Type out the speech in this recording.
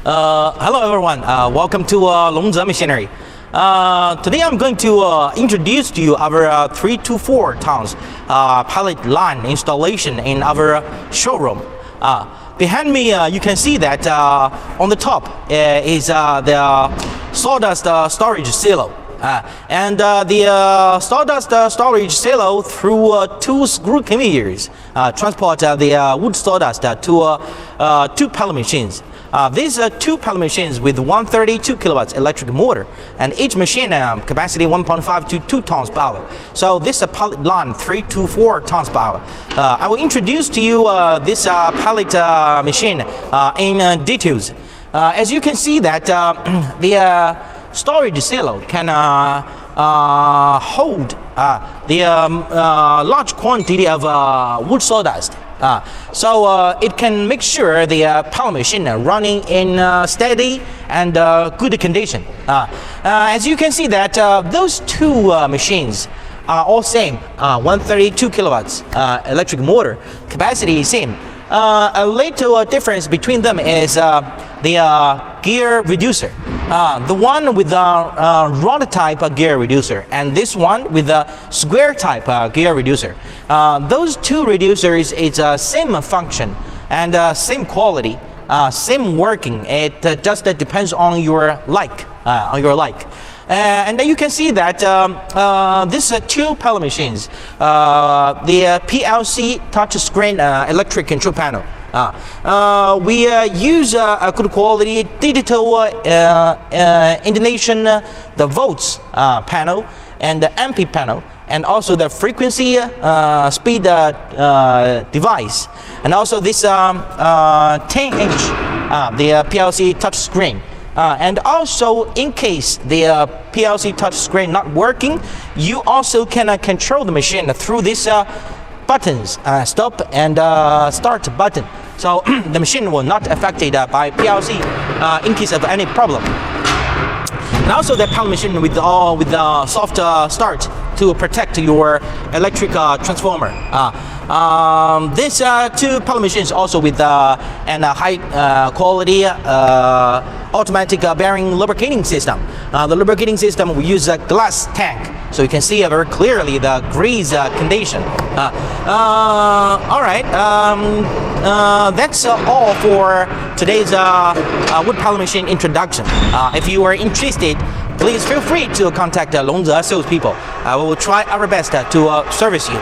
Hello everyone, welcome to Longze Machinery. Today I'm going to introduce to you our 3 to 4 tons pallet line installation in our showroom. Behind me you can see that on the top is the sawdust storage silo. And the sawdust storage silo through 2 screw conveyors transport the wood sawdust to 2 pallet machines. These are 2 pallet machines with 132 kilowatts electric motor, and each machine capacity 1.5 to 2 tons per hour. So this pallet line 3 to 4 tons per hour. I will introduce to you this pallet machine in details. As you can see that the storage silo can hold the large quantity of wood sawdust. So it can make sure the pallet machine running in steady and good condition. As you can see that those 2 machines are all same, 132 kilowatts electric motor, capacity is same. A little difference between them is the gear reducer. The one with the rod type gear reducer, and this one with the square type gear reducer. Those 2 reducers is same function and same quality, same working. It just depends on your like. And then you can see that these 2 pallet machines, the PLC touchscreen electric control panel. We use a good quality digital indication, the volts panel and the amp panel, and also the frequency speed device, and also this 10-inch the PLC touchscreen. And also, in case the PLC touchscreen not working, you also can control the machine through these buttons, stop and start button. So the machine will not affected by PLC in case of any problem. And also the pallet machine with the soft start to protect your electric transformer. These 2 pallet machines also with an high quality automatic bearing lubricating system. The lubricating system we use a glass tank, so you can see very clearly the grease condition. All right, that's all for today's wood pallet machine introduction. If you are interested, please feel free to contact Longze salespeople. We will try our best to service you.